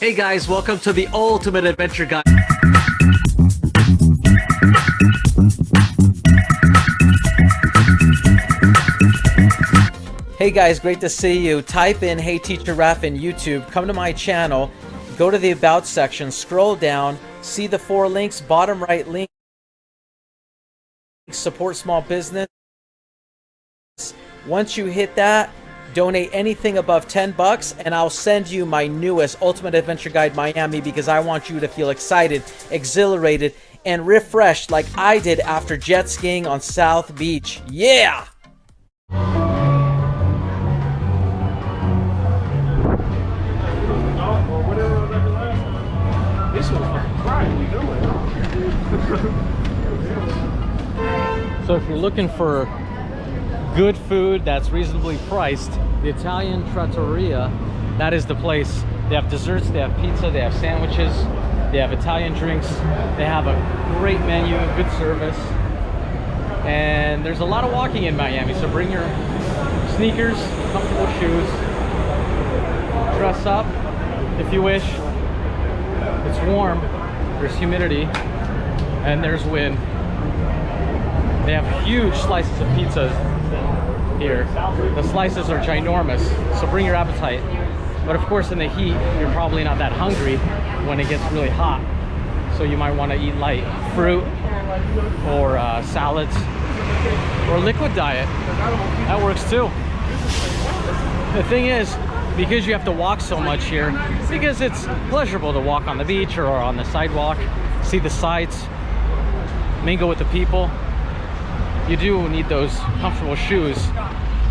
Hey guys, welcome to the Ultimate Adventure Guide. Hey guys, great to see you. Type in Hey Teacher Raf in YouTube, come to my channel, go to the About section, scroll down, see the 4 links, bottom right link, support small business. Once you hit that, donate anything above 10 bucks and I'll send you my newest Ultimate Adventure Guide Miami, because I want you to feel excited, exhilarated, and refreshed like I did after jet skiing on South Beach. Yeah! So if you're looking for good food that's reasonably priced, the Italian Trattoria, that is the place. They have desserts, they have pizza, they have sandwiches, they have Italian drinks, they have a great menu, good service, and there's a lot of walking in Miami, so bring your sneakers, comfortable shoes, dress up if you wish. It's warm, there's humidity, and there's wind. They have huge slices of pizzas here. The slices are ginormous, so bring your appetite. But of course in the heat, you're probably not that hungry when it gets really hot. So you might want to eat light fruit or salads or liquid diet. That works too. The thing is, because you have to walk so much here, because it's pleasurable to walk on the beach or on the sidewalk, see the sights, mingle with the people, you do need those comfortable shoes.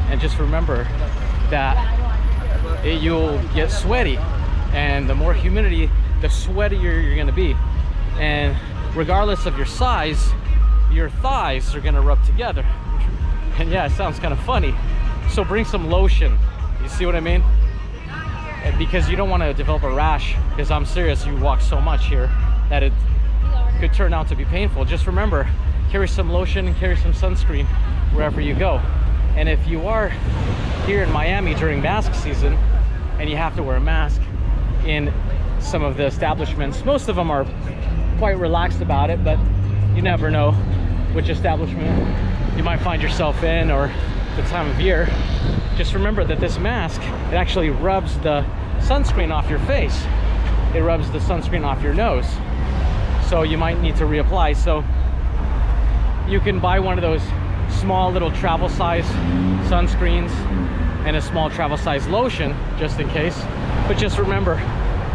And just remember that you'll get sweaty, and the more humidity, the sweatier you're gonna be. And regardless of your size, your thighs are gonna rub together. And yeah, it sounds kind of funny. So bring some lotion. You see what I mean? And because you don't want to develop a rash, because I'm serious, you walk so much here that it could turn out to be painful. Just remember, carry some lotion and carry some sunscreen wherever you go. And if you are here in Miami during mask season and you have to wear a mask in some of the establishments, most of them are quite relaxed about it, but you never know which establishment you might find yourself in or the time of year. Just remember that this mask, it actually rubs the sunscreen off your face. It rubs the sunscreen off your nose. So you might need to reapply. So you can buy one of those small little travel size sunscreens and a small travel size lotion just in case. But just remember,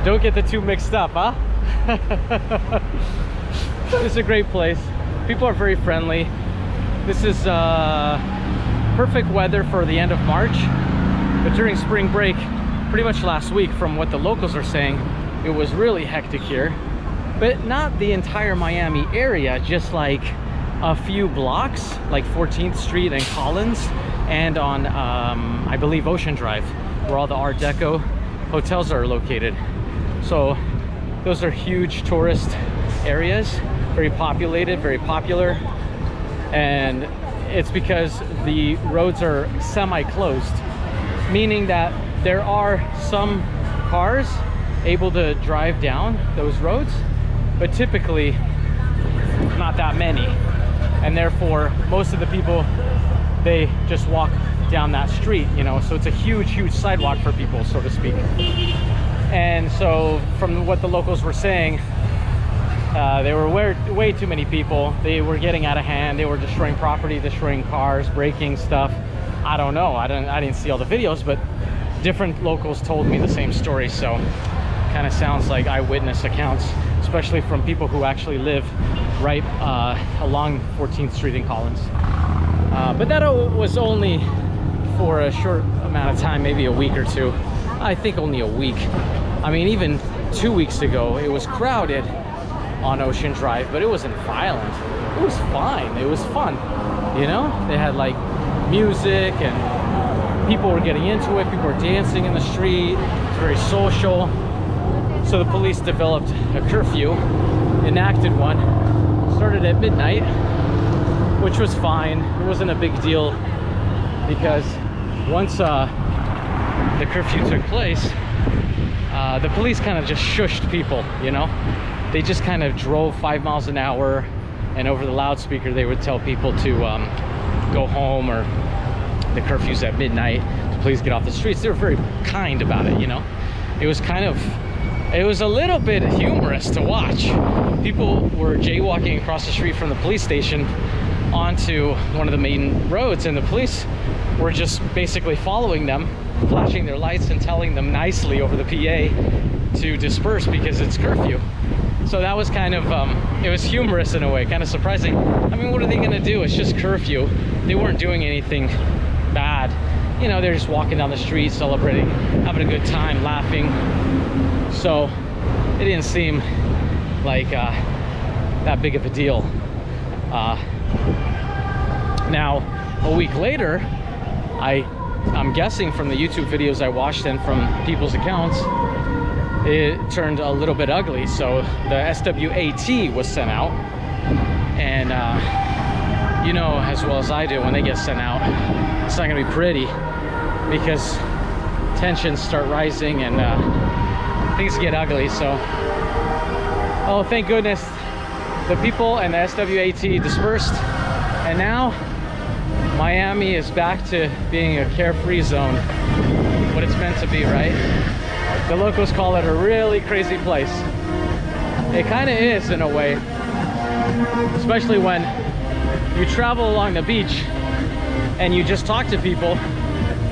don't get the two mixed up, huh? It's a great place. People are very friendly. This is perfect weather for the end of March, but during spring break, pretty much last week, from what the locals are saying, it was really hectic here. But not the entire Miami area, just like a few blocks, like 14th Street and Collins, and on I believe Ocean Drive, where all the Art Deco hotels are located. So those are huge tourist areas, very populated, very popular, and it's because the roads are semi-closed, meaning that there are some cars able to drive down those roads, but typically not that many. And therefore, most of the people, they just walk down that street, you know, so it's a huge sidewalk for people, so to speak. And so from what the locals were saying, there were way too many people. They were getting out of hand. They were destroying property, destroying cars, breaking stuff. I don't know. I didn't see all the videos, but different locals told me the same story. So kind of sounds like eyewitness accounts, especially from people who actually live right along 14th Street in Collins. But that was only for a short amount of time, maybe a week or two. I think only a week. I mean, even 2 weeks ago, it was crowded on Ocean Drive, but it wasn't violent. It was fine. It was fun. You know, they had like music and people were getting into it. People were dancing in the street. It's very social. So the police developed a curfew, enacted one, started at midnight, which was fine. It wasn't a big deal because once the curfew took place, the police kind of just shushed people, you know. They just kind of drove 5 miles an hour, and over the loudspeaker they would tell people to go home, or the curfew's at midnight, to please get off the streets. They were very kind about it, you know. It was a little bit humorous to watch. People were jaywalking across the street from the police station onto one of the main roads, and the police were just basically following them, flashing their lights and telling them nicely over the PA to disperse because it's curfew. So that was kind of, it was humorous in a way, kind of surprising. I mean, what are they gonna do? It's just curfew. They weren't doing anything bad. You know, they're just walking down the street, celebrating, having a good time, laughing. So it didn't seem like that big of a deal. Now, a week later, I'm guessing from the YouTube videos I watched and from people's accounts, it turned a little bit ugly. So the SWAT was sent out, and you know as well as I do, when they get sent out, it's not gonna be pretty, because tensions start rising and things get ugly. So, oh, thank goodness the people and the SWAT dispersed, and now Miami is back to being a carefree zone, what it's meant to be, right? The locals call it a really crazy place. It kind of is in a way, especially when you travel along the beach and you just talk to people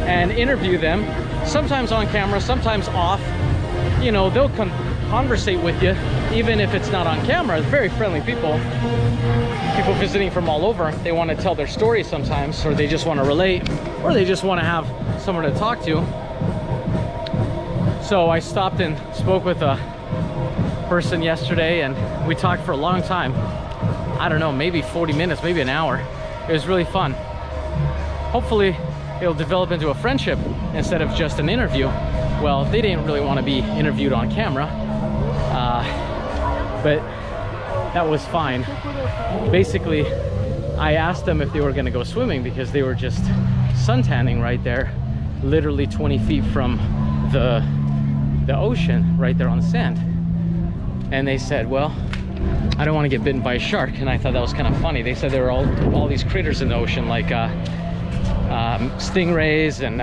and interview them, sometimes on camera, sometimes off. You know, they'll conversate with you even if it's not on camera. Very friendly people visiting from all over. They want to tell their story sometimes, or they just want to relate, or they just want to have someone to talk to. So I stopped and spoke with a person yesterday, and we talked for a long time. I don't know, maybe 40 minutes, maybe an hour. It was really fun. Hopefully it'll develop into a friendship instead of just an interview. Well, they didn't really want to be interviewed on camera, but that was fine. Basically, I asked them if they were going to go swimming because they were just suntanning right there, literally 20 feet from the ocean, right there on the sand. And they said, well, I don't want to get bitten by a shark. And I thought that was kind of funny. They said there were all these critters in the ocean, like stingrays and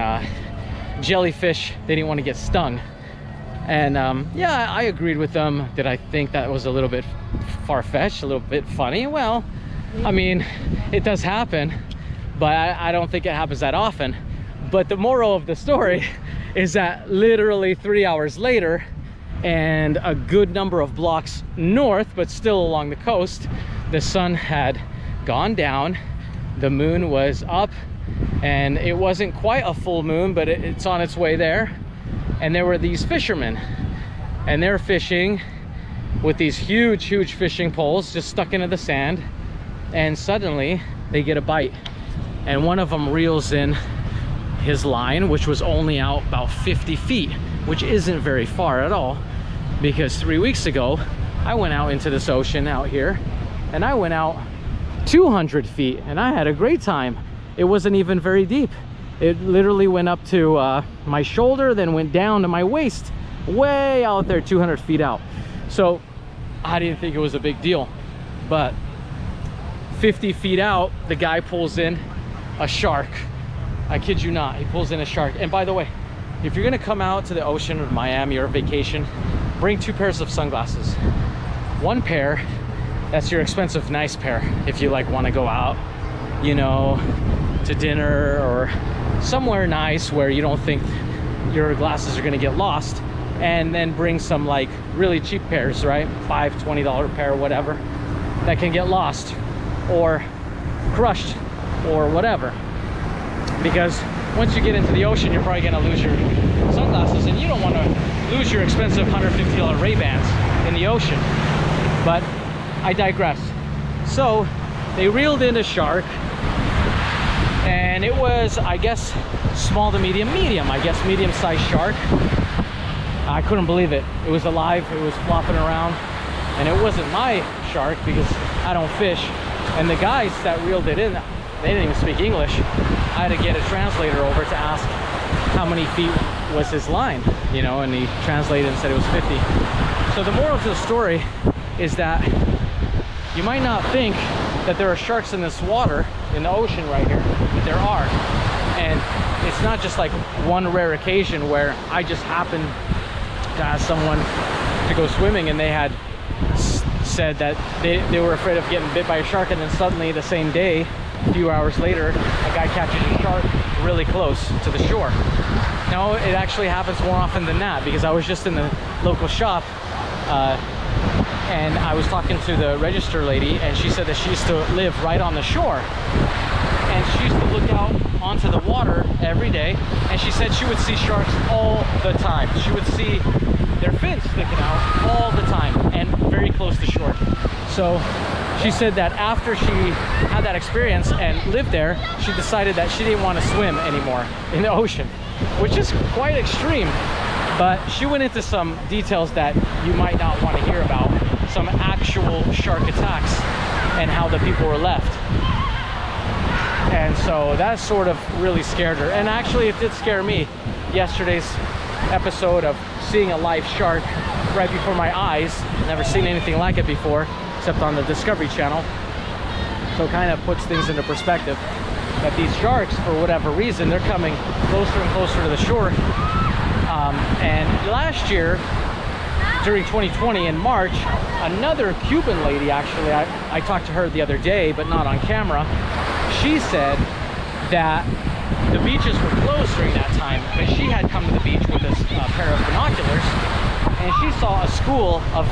jellyfish. They didn't want to get stung. And yeah, I agreed with them. Did I think that was a little bit far-fetched, a little bit funny? Well, I mean, it does happen, but I don't think it happens that often. But the moral of the story is that literally 3 hours later, and a good number of blocks north, but still along the coast, the sun had gone down, the moon was up, and it wasn't quite a full moon, but it's on its way there. And there were these fishermen, and they're fishing with these huge fishing poles just stuck into the sand, and suddenly they get a bite, and one of them reels in his line, which was only out about 50 feet, which isn't very far at all, because 3 weeks ago I went out into this ocean out here, and I went out 200 feet and I had a great time. It wasn't even very deep. It literally went up to my shoulder, then went down to my waist, way out there, 200 feet out. So I didn't think it was a big deal, but 50 feet out, the guy pulls in a shark. I kid you not, he pulls in a shark. And by the way, if you're gonna come out to the ocean or Miami or vacation, bring 2 pairs of sunglasses. One pair, that's your expensive, nice pair. If you like wanna go out, you know, to dinner or somewhere nice where you don't think your glasses are gonna get lost. And then bring some like really cheap pairs, right? $5, $20 pair, whatever, that can get lost or crushed or whatever. Because once you get into the ocean, you're probably gonna lose your sunglasses, and you don't wanna lose your expensive $150 Ray-Bans in the ocean. But I digress. So they reeled in a shark, and it was, I guess, small to medium, I guess medium-sized shark. I couldn't believe it. It was alive, it was flopping around, and it wasn't my shark because I don't fish. And the guys that reeled it in, they didn't even speak English. I had to get a translator over to ask how many feet was his line, you know, and he translated and said it was 50. So the moral to the story is that you might not think that there are sharks in this water, in the ocean right here, but there are. And it's not just like one rare occasion where I just happened to ask someone to go swimming and they had said that they were afraid of getting bit by a shark, and then suddenly the same day, a few hours later, a guy catches a shark really close to the shore. No, it actually happens more often than that, because I was just in the local shop and I was talking to the register lady, and she said that she used to live right on the shore, and she used to look out onto the water every day, and she said she would see sharks all the time. She would see their fins sticking out all the time and very close to shore. So she said that after she had that experience and lived there, she decided that she didn't want to swim anymore in the ocean, which is quite extreme. But she went into some details that you might not want to hear about, some actual shark attacks and how the people were left. And so that sort of really scared her. And actually it did scare me, yesterday's episode of seeing a live shark right before my eyes. Never seen anything like it before, except on the Discovery Channel. So it kind of puts things into perspective that these sharks, for whatever reason, they're coming closer and closer to the shore. And last year, during 2020 in March, another Cuban lady, actually, I talked to her the other day, but not on camera. She said that the beaches were closed during that time, but she had come to the beach with a pair of binoculars, and she saw a school of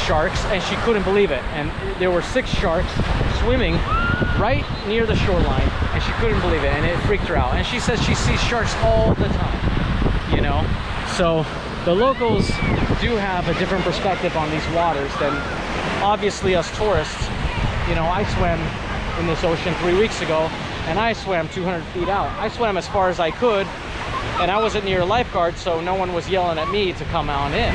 sharks, and she couldn't believe it. And there were 6 sharks swimming right near the shoreline, and she couldn't believe it, and it freaked her out. And she says she sees sharks all the time, you know. So the locals do have a different perspective on these waters than obviously us tourists. You know, I swam in this ocean 3 weeks ago, and I swam 200 feet out. I swam as far as I could, and I wasn't near a lifeguard, so no one was yelling at me to come on in.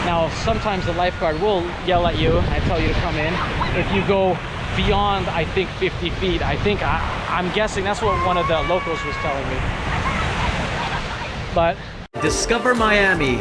Now, sometimes the lifeguard will yell at you and tell you to come in if you go beyond, I think, 50 feet. I'm guessing that's what one of the locals was telling me. But Discover Miami.